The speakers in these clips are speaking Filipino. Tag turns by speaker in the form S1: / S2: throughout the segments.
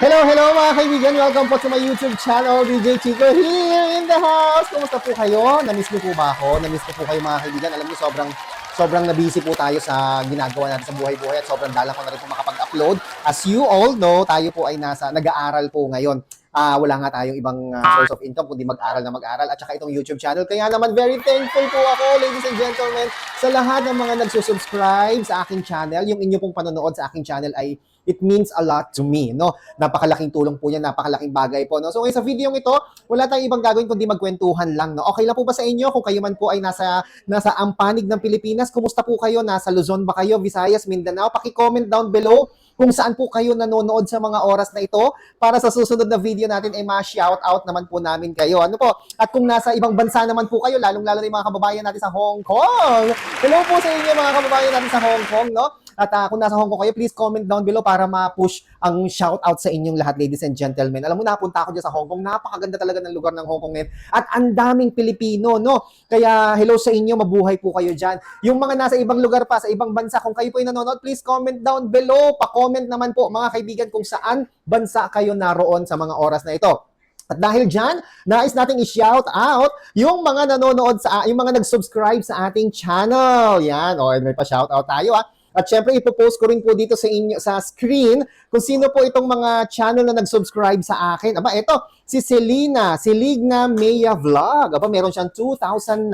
S1: Hello mga kaibigan! Welcome po to my YouTube channel, DJ Chico here in the house! Kumusta po kayo? Namiss niyo po ba ako? Namiss ko po kayo mga kaibigan. Alam niyo, sobrang na-busy po tayo sa ginagawa natin sa buhay-buhay at sobrang dalang ko na rin po makapag-upload. As you all know, tayo po ay nag-aaral po ngayon. Wala nga tayong ibang source of income kundi mag-aral na mag-aral at saka itong YouTube channel. Kaya naman very thankful po ako, ladies and gentlemen, sa lahat ng mga nagsusubscribe sa aking channel. Yung inyo pong panonood sa aking channel ay it means a lot to me, no? Napakalaking tulong po yan, napakalaking bagay po, no? So ngayon sa video ito, wala tayong ibang gagawin kundi magkwentuhan lang, no? Okay lang po ba sa inyo kung kayo man po ay nasa ampanig ng Pilipinas? Kumusta po kayo? Nasa Luzon ba kayo? Visayas, Mindanao? Paki-comment down below kung saan po kayo nanonood sa mga oras na ito para sa susunod na video natin ay ma-shout out naman po namin kayo. Ano po? At kung nasa ibang bansa naman po kayo, lalong-lalo na yung mga kababayan natin sa Hong Kong. Hello po sa inyo mga kababayan natin sa Hong Kong, no? At kung nasa Hong Kong kayo, please comment down below para ma-push ang shout out sa inyong lahat, ladies and gentlemen. Alam mo, napunta ako dyan sa Hong Kong. Napakaganda talaga ng lugar ng Hong Kong ngayon. At ang daming Pilipino, no? Kaya hello sa inyo, mabuhay po kayo dyan. Yung mga nasa ibang lugar pa, sa ibang bansa, kung kayo po ay nanonood, please comment down below. Pa-comment naman po, mga kaibigan, kung saan bansa kayo naroon sa mga oras na ito. At dahil dyan, nais nating i-shout out yung mga nanonood yung mga nag-subscribe sa ating channel. Yan, may pa-shout out tayo At syempre, ipopost ko rin po dito sa inyo sa screen kung sino po itong mga channel na nag-subscribe sa akin. Aba, ito, si Seligna Mea Vlog. Aba, meron siyang 2.19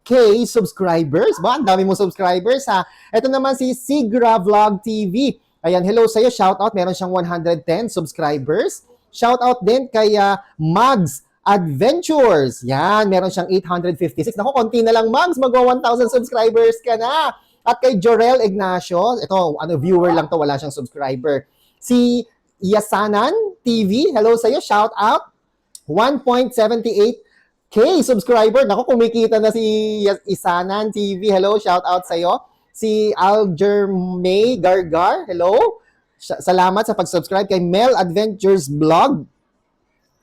S1: K subscribers. Ba, ang dami mong subscribers Ito naman si Sigra Vlog TV. Ayan, hello sa'yo. Shout out, meron siyang 110 subscribers. Shout out din kay Mags Adventures. Yan, meron siyang 856. Naku, konti na lang, Mags. Magwa 1,000 subscribers ka na. At kay Jorel Ignacio, ito, viewer lang to, wala siyang subscriber. Si Yasanan TV, hello sa'yo, shout out. 1.78K subscriber. Naku, kumikita na si Yasanan TV. Hello, shout out sa'yo. Si Algermay Gargar, hello. Salamat sa pag-subscribe kay Mel Adventures Vlog.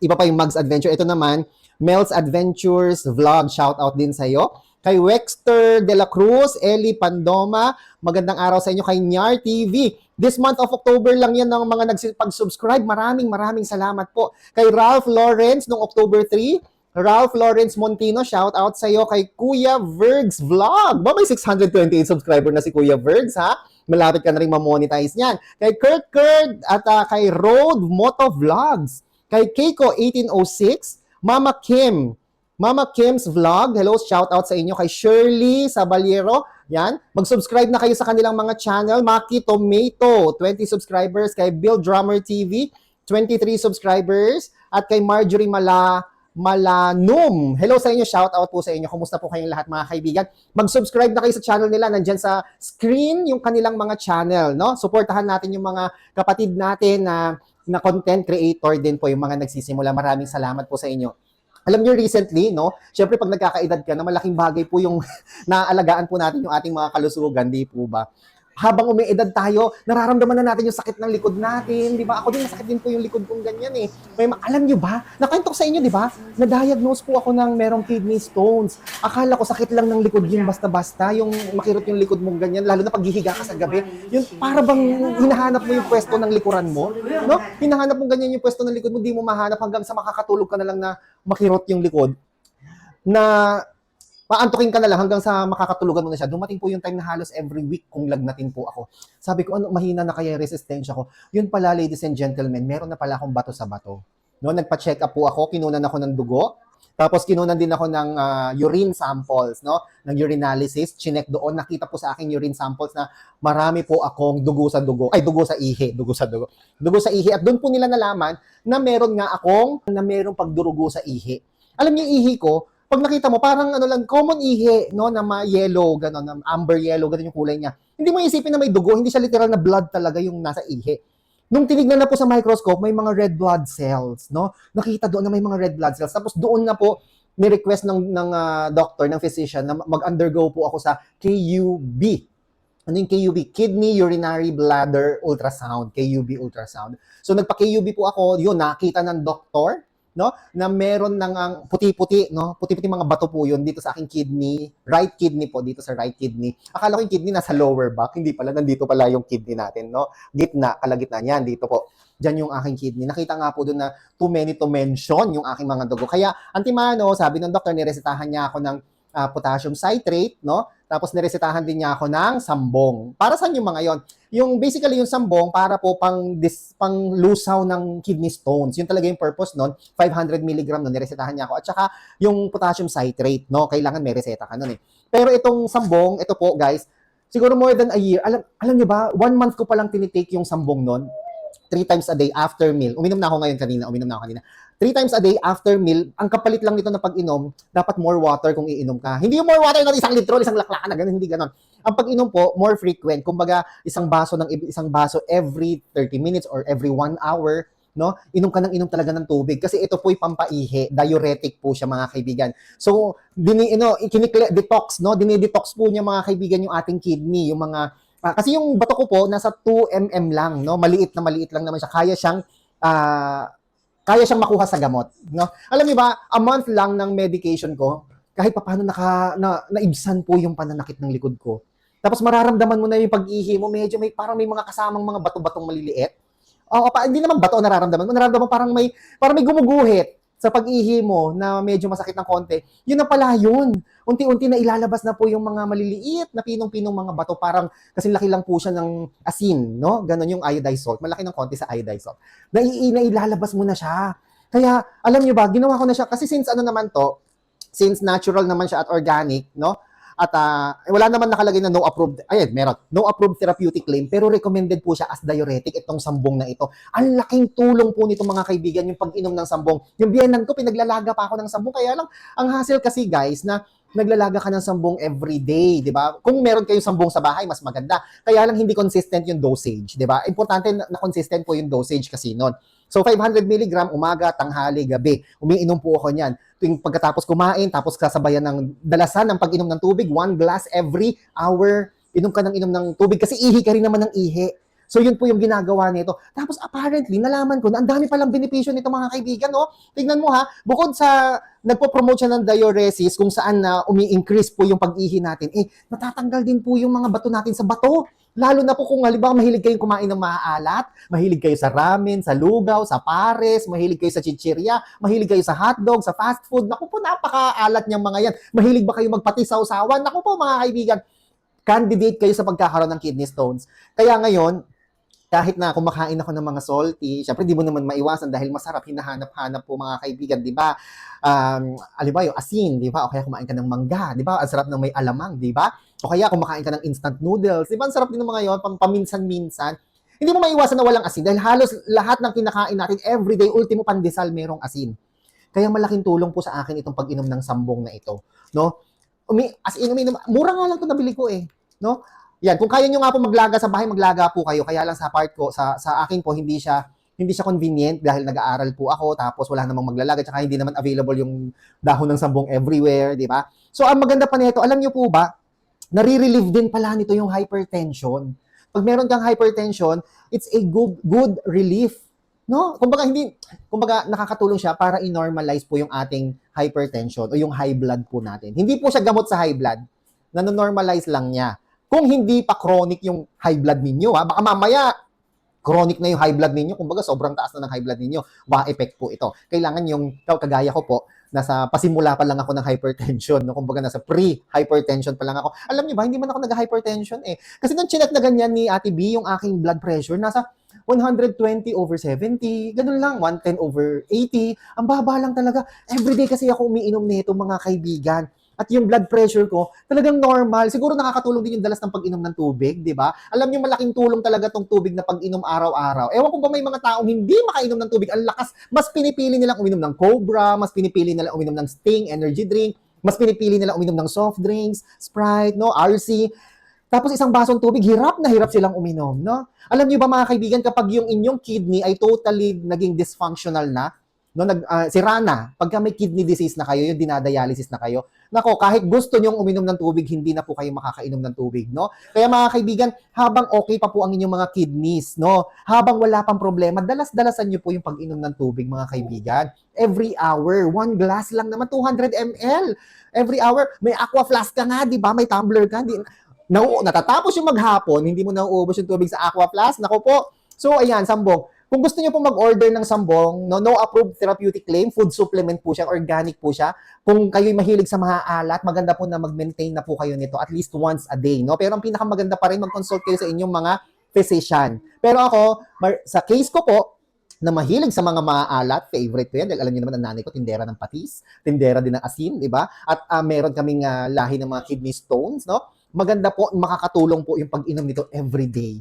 S1: Iba pa yung Mags Adventure. Ito naman, Mel's Adventures Vlog. Shout out din sa'yo. Kay Wexter De La Cruz, Eli Pandoma, magandang araw sa inyo. Kay Nyar TV. This month of October lang yan ng mga nagpag-subscribe. Maraming salamat po. Kay Ralph Lawrence, noong October 3. Ralph Lawrence Montino, shout out sa'yo. Kay Kuya Vergs Vlog. Ba, may 628 subscriber na si Kuya Vergs, Malapit ka na rin ma-monetize niyan. Kay Kurt at kay Road Moto Vlogs. Kay Keiko 1806, Mama Kim's Vlog, hello, shout out sa inyo. Kay Shirley Sabaliero, yan, mag-subscribe na kayo sa kanilang mga channel. Maki Tomato, 20 subscribers. Kay Bill Drummer TV, 23 subscribers. At kay Marjorie Malanum, hello sa inyo, shout out po sa inyo. Kumusta po kayong lahat mga kaibigan? Mag-subscribe na kayo sa channel nila, nandyan sa screen yung kanilang mga channel, no? Suportahan natin yung mga kapatid natin na content creator din po, yung mga nagsisimula. Maraming salamat po sa inyo. Alam niyo recently, no? Syempre pag nagkakaedad ka na, malaking bagay po yung naaalagaan po natin yung ating mga kalusugan, di po ba? Habang umiedad tayo, nararamdaman na natin yung sakit ng likod natin, di ba? Ako din, masakit din po yung likod kong ganyan alam niyo ba? Nakwento ko sa inyo, di ba? Na-diagnose po ako ng merong kidney stones. Akala ko sakit lang ng likod yung basta-basta, yung makirot yung likod mong ganyan, lalo na pag hihiga ka sa gabi. Yung para bang hinahanap mo yung pwesto ng likuran mo, no? Hinahanap mo ganyan yung pwesto ng likod mo, di mo mahanap hanggang sa makakatulog ka na lang na makirot yung likod. Paantukin ka na lang hanggang sa makakatulugan mo na siya. Dumating po yung time na halos every week kung lagnatin po ako. Sabi ko, mahina na kaya resistensya ko. Yun pala, ladies and gentlemen, meron na pala akong bato sa bato. No, nagpa-check up po ako, kinunan ako ng dugo. Tapos kinunan din ako ng urine samples, no? Ng urinalysis, chinek doon, nakita po sa akin urine samples na marami po akong dugo sa ihi. Dugo sa ihi. At doon po nila nalaman na meron merong pagdurugo sa ihi. Alam niyo, ihi ko, pag nakita mo, parang common ihi, no, na yellow, gano'n, na amber yellow, gano'n yung kulay niya. Hindi mo isipin na may dugo, hindi siya literal na blood talaga yung nasa ihi. Nung tinignan na po sa microscope, may mga red blood cells, no? Nakita doon na may mga red blood cells. Tapos doon na po, ni-request ng doctor, ng physician, na mag-undergo po ako sa KUB. Ano yung KUB? Kidney Urinary Bladder Ultrasound. KUB Ultrasound. So nagpa-KUB po ako, yun, nakita ng doktor no, na meron ng ang puti-puti, no? Puti-puti mga bato po 'yun dito sa aking kidney, right kidney po dito sa right kidney. Akala ko yung kidney nasa lower back, hindi pala nandito pala yung kidney natin, no? Gitna, kalagitnaan niyan dito po. Diyan yung aking kidney. Nakita nga po doon na too many to mention yung aking mga dugo. Kaya antimano, sabi ng doktor, niresetahan niya ako ng potassium citrate, no? Tapos niresetahan din niya ako ng sambong. Para saan yung mga yon? Yung basically yung sambong para po pang lusaw ng kidney stones. Yun talaga yung purpose nun. 500 milligram nun, niresetahan niya ako. At saka yung potassium citrate, no? Kailangan may reseta ka nun eh. Pero itong sambong, ito po guys, siguro more than a year. Alam niyo ba, 1 month ko palang tinitake yung sambong nun. 3 times a day after meal. Uminom na ako ngayon kanina. 3 times a day after meal, ang kapalit lang nito na pag-inom, dapat more water kung iinom ka. Hindi yung more water na 1 litro, isang laklakan na ganun, hindi ganun. Ang pag-inom po, more frequent. Kumbaga, isang baso every 30 minutes or every 1 hour, no? Inom ka ng inom talaga ng tubig kasi ito po'y pampaihi, diuretic po siya mga kaibigan. So, detox, no? Dinidetox po niya mga kaibigan yung ating kidney, yung mga kasi yung bato ko po nasa 2 mm lang, no? Maliit lang naman siya. Kaya siyang makuha sa gamot, no? Alam niyo ba, a month lang ng medication ko, kahit papaano naibsan po yung pananakit ng likod ko. Tapos mararamdaman mo na yung pag-ihi mo, medyo parang may mga kasamang mga bato-batong maliliit. Hindi naman bato nararamdaman mo, nararamdaman parang may gumuguhit sa pag-ihi mo na medyo masakit ng konti. Yun na pala yun. Unti-unti na ilalabas na po yung mga maliliit na pinong-pinong mga bato, parang kasi laki lang po siya ng asin, no? Ganon yung iodized salt. Malaki ng konti sa iodized salt. Ilalabas mo na siya. Kaya, alam nyo ba, ginawa ko na siya, kasi since natural naman siya at organic, no? At wala naman nakalagay na no approved, meron, no approved therapeutic claim, pero recommended po siya as diuretic itong sambong na ito. Ang laking tulong po nito mga kaibigan, yung pag-inom ng sambong. Yung biyenan ko, pinaglalaga pa ako ng sambong, kaya lang, ang hassle kasi guys, na naglalaga ka ng sambong every day, di ba? Kung meron kayong sambong sa bahay, mas maganda. Kaya lang hindi consistent yung dosage, di ba? Importante na consistent po yung dosage kasi nun. So 500 mg umaga, tanghali, gabi. Umiinom po ako niyan. Tuwing pagkatapos kumain, tapos kasabayan ng dalasan ng pag-inom ng tubig, 1 glass every hour. Inom ka ng inom ng tubig kasi ihi ka rin naman ng ihi. So yun po yung ginagawa nito. Tapos apparently, nalaman ko na ang dami palang benepisyo nito mga kaibigan, no? Tignan mo ha, bukod sa nagpo-promote siya ng diuresis kung saan na umi-increase po yung pag-ihi natin, natatanggal din po yung mga bato natin sa bato. Lalo na po kung halimbawa mahilig kayong kumain ng maaalat, mahilig kayo sa ramen, sa lugaw, sa pares, mahilig kayo sa chichirya, mahilig kayo sa hotdog, sa fast food. Naku po, napakaalat niyang mga yan. Mahilig ba kayo magpatisaw-sawan? Naku po mga kaibigan, candidate kayo sa pagkakaroon ng kidney stones. Kaya ngayon, kahit na kumakain ako ng mga salty, syempre di mo naman maiwasan dahil masarap, hinahanap-hanap po mga kaibigan, di ba? Alimbawa, yung asin, di ba? O kaya kumain ka ng mangga, di ba? Ang sarap ng may alamang, di ba? O kaya kumakain ka ng instant noodles, di ba? Ang sarap din ng mga yon, paminsan-minsan. Hindi mo maiwasan na walang asin dahil halos lahat ng kinakain natin everyday, ultimo pandesal, merong asin. Kaya malaking tulong po sa akin itong pag-inom ng sambong na ito, no? Mura nga lang ito nabili ko no? Yan, kung kaya nyo nga po maglaga sa bahay, maglaga po kayo. Kaya lang sa part ko, sa akin po, hindi siya convenient dahil nag-aaral po ako, tapos wala namang maglalaga, tsaka hindi naman available yung dahon ng sambong everywhere, di ba? So, ang maganda pa nito, alam nyo po ba, nare-relieve din pala nito yung hypertension. Pag meron kang hypertension, it's a good relief. No? Kumbaga nakakatulong siya para i-normalize po yung ating hypertension o yung high blood po natin. Hindi po siya gamot sa high blood. Nano-normalize lang niya. Kung hindi pa chronic yung high blood ninyo, baka mamaya chronic na yung high blood ninyo, kumbaga sobrang taas na ng high blood ninyo, effect po ito. Kailangan yung, kagaya ko po, nasa pasimula pa lang ako ng hypertension, no? Kumbaga nasa pre-hypertension pa lang ako. Alam niyo ba, hindi man ako nag-hypertension Kasi nung chinek na ganyan ni Ate B, yung aking blood pressure, nasa 120/70, ganun lang, 110/80, ang baba lang talaga. Everyday kasi ako umiinom nito mga kaibigan. At yung blood pressure ko, talagang normal. Siguro nakakatulong din yung dalas ng pag-inom ng tubig, di ba? Alam niyo, malaking tulong talaga tong tubig na pag-inom araw-araw. Ewan ko ba may mga taong hindi makainom ng tubig, ang lakas, mas pinipili nilang uminom ng Cobra, mas pinipili nilang uminom ng Sting energy drink, mas pinipili nilang uminom ng soft drinks, Sprite, no, RC. Tapos isang basong tubig, hirap na hirap silang uminom, no? Alam niyo ba mga kaibigan, kapag yung inyong kidney ay totally naging dysfunctional na, no, sira na, pagka may kidney disease na kayo, yung dinadialysis na kayo, nako, kahit gusto nyong uminom ng tubig, hindi na po kayo makakainom ng tubig, no? Kaya mga kaibigan, habang okay pa po ang inyong mga kidneys, no? Habang wala pang problema, dalas-dalasan nyo po yung pag-inom ng tubig, mga kaibigan. Every hour, 1 glass lang naman, 200 ml. Every hour, may aqua flask ka nga, di ba? May tumbler ka, natatapos yung maghapon, hindi mo nauubos yung tubig sa aqua flask, nako po. So, ayan, sambong. Kung gusto niyo po mag-order ng sambong, no approved therapeutic claim, food supplement po siya, organic po siya. Kung kayo'y mahilig sa maalat, maganda po na mag-maintain na po kayo nito at least once a day, no? Pero ang pinakamaganda pa rin, mag-consult kayo sa inyong mga physician. Pero ako, sa case ko po, na mahilig sa mga maalat, favorite ko yan. Dahil alam niyo naman, ang nanay ko, tindera ng patis, tindera din ng asin, di ba? At meron kaming lahi ng mga kidney stones, no? Maganda po, makakatulong po yung pag-inom nito everyday.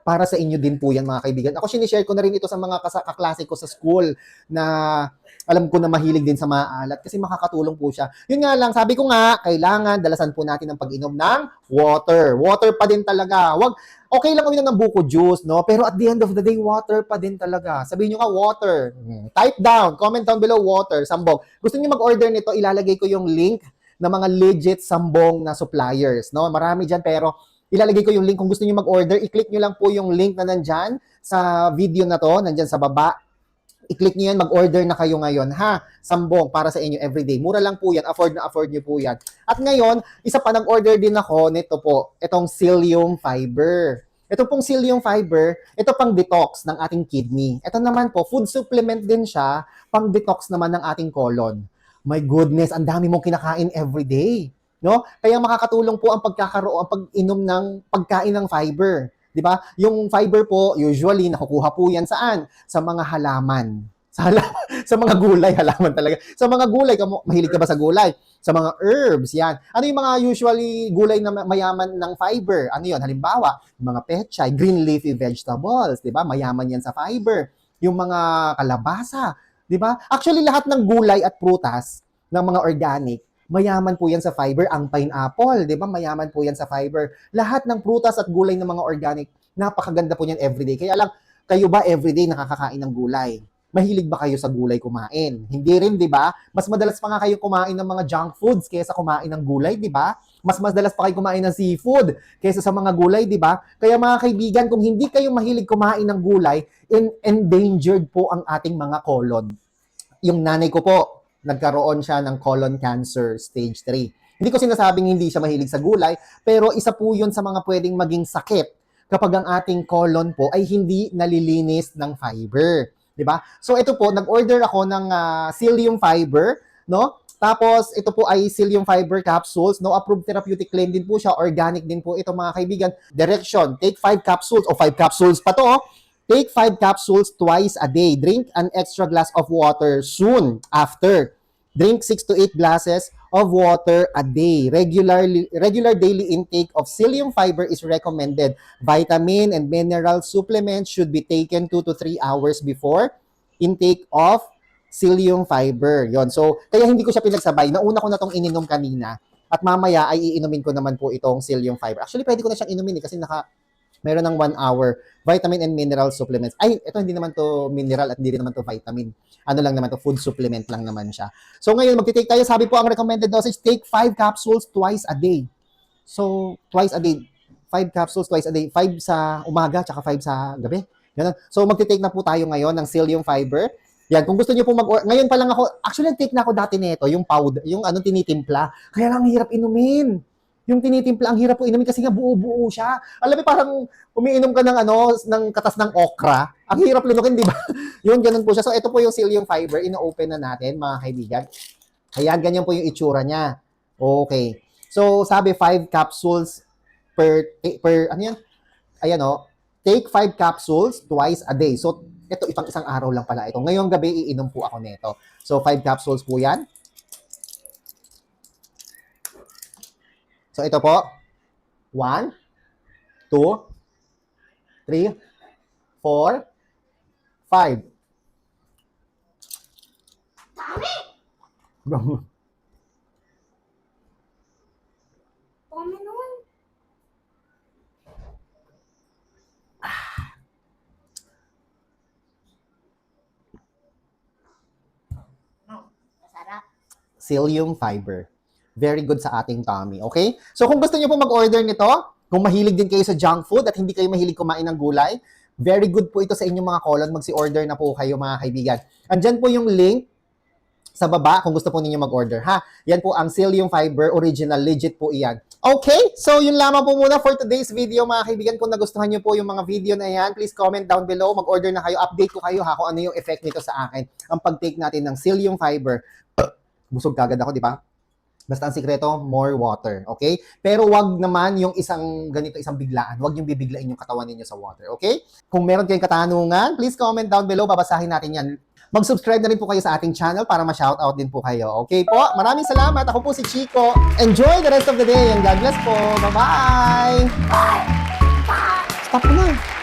S1: Para sa inyo din po yan, mga kaibigan. Ako, sinishare ko na rin ito sa mga kaklase ko sa school na alam ko na mahilig din sa maalat kasi makakatulong po siya. Yun nga lang, sabi ko nga, kailangan dalasan po natin ang pag-inom ng water. Water pa din talaga. Okay lang uminom ng buko juice, no? Pero at the end of the day, water pa din talaga. Sabihin nyo nga, water. Type down, comment down below, water, sambong. Gusto niyo mag-order nito, ilalagay ko yung link ng mga legit sambong na suppliers, no? Marami dyan, pero ilalagay ko yung link. Kung gusto niyo mag-order, i-click nyo lang po yung link na nandyan sa video na to, nandyan sa baba. I-click nyo yan, mag-order na kayo ngayon, ha? Sambong para sa inyo everyday. Mura lang po yan, afford na afford nyo po yan. At ngayon, isa pa, nag-order din ako nito po, itong psyllium fiber. Ito pong psyllium fiber, ito pang detox ng ating kidney. Ito naman po, food supplement din siya, pang detox naman ng ating colon. My goodness, ang dami mong kinakain everyday, no? Kaya makakatulong po ang pag-inom ng pagkain ng fiber, 'di ba? Yung fiber po, usually nakukuha po 'yan saan? Sa mga halaman. Sa mga gulay, halaman talaga. Sa mga gulay, mahilig ka ba sa gulay? Sa mga herbs, yan. Ano yung mga usually gulay na mayaman ng fiber? Ano yun? Halimbawa, yung mga pechay, green leafy vegetables, di ba? Mayaman yan sa fiber. Yung mga kalabasa, di ba? Actually, lahat ng gulay at prutas ng mga organic, mayaman po yan sa fiber. Ang pineapple, di ba? Mayaman po yan sa fiber. Lahat ng prutas at gulay ng mga organic, napakaganda po yan everyday. Kaya lang, kayo ba everyday nakakakain ng gulay? Mahilig ba kayo sa gulay kumain? Hindi rin, di ba? Mas madalas pa nga kayo kumain ng mga junk foods kaysa kumain ng gulay, di ba? Mas madalas pa kayo kumain ng seafood kaysa sa mga gulay, di ba? Kaya mga kaibigan, kung hindi kayo mahilig kumain ng gulay, endangered po ang ating mga colon. Yung nanay ko po, nagkaroon siya ng colon cancer stage 3. Hindi ko sinasabing hindi siya mahilig sa gulay, pero isa po yun sa mga pwedeng maging sakit kapag ang ating colon po ay hindi nalilinis ng fiber. 'Di ba? So ito po, nag-order ako ng psyllium fiber, no? Tapos ito po ay psyllium fiber capsules, no approved therapeutic claim din po siya, organic din po ito mga kaibigan. Direction, take 5 capsules o 5 capsules pa to, oh. Take 5 capsules twice a day. Drink an extra glass of water soon after. Drink 6 to 8 glasses of water a day. Regular daily intake of psyllium fiber is recommended. Vitamin and mineral supplements should be taken 2 to 3 hours before intake of psyllium fiber. Yon. So, kaya hindi ko siya pinagsabay. Nauna ko na tong ininom kanina. At mamaya ay iinumin ko naman po itong psyllium fiber. Actually, pwede ko na siyang inumin kasi meron ng 1 hour vitamin and mineral supplements. Ay, ito hindi naman to mineral at hindi rin naman to vitamin. Ano lang naman to, food supplement lang naman siya. So ngayon, magti-take tayo. Sabi po, ang recommended dosage, take 5 capsules twice a day. So, twice a day. 5 capsules twice a day. 5 sa umaga, tsaka 5 sa gabi. Ganun. So, magti-take na po tayo ngayon ng psyllium fiber. Yan, kung gusto niyo po ngayon pa lang ako, actually, take na ako dati nito, yung powder, yung tinitimpla. Kaya lang hirap inumin. Yung tinitimpla, ang hirap po inumin kasi nga buo-buo siya. Alam mo, parang umiinom ka ng ng katas ng okra. Ang hirap lunukin, di ba? Yun, ganun po siya. So, ito po yung psyllium fiber. Ino-open na natin, mga kaibigan. Ayan, ganyan po yung itsura niya. Okay. So, sabi 5 capsules ano yan? Ayan o. Take 5 capsules twice a day. So, ito, isang araw lang pala ito. Ngayong gabi, iinom po ako nito. So, 5 capsules po yan. So, ito po. 1, 2, 3, 4, 5. Dami! Dami nun. psyllium fiber. Very good sa ating tummy, okay? So kung gusto niyo po mag-order nito, kung mahilig din kayo sa junk food at hindi kayo mahilig kumain ng gulay, very good po ito sa inyong mga colon. Magsi-order na po kayo mga kaibigan. Andyan po yung link sa baba kung gusto po ninyo mag-order, ha? Yan po ang psyllium fiber, original, legit po iyan. Okay, so yun lamang po muna for today's video mga kaibigan. Kung nagustuhan nyo po yung mga video na yan, please comment down below. Mag-order na kayo, update ko kayo ha kung ano yung effect nito sa akin. Ang pag-take natin ng psyllium fiber. Busog kagad ako, di ba? Basta ang sikreto, more water, okay? Pero wag naman yung isang ganito, isang biglaan. Wag yung bibiglain yung katawan ninyo sa water, okay? Kung meron kayong katanungan, please comment down below. Babasahin natin yan. Mag-subscribe na rin po kayo sa ating channel para ma-shoutout din po kayo. Okay po? Maraming salamat. Ako po si Chico. Enjoy the rest of the day and God bless po. Bye-bye! Stop na.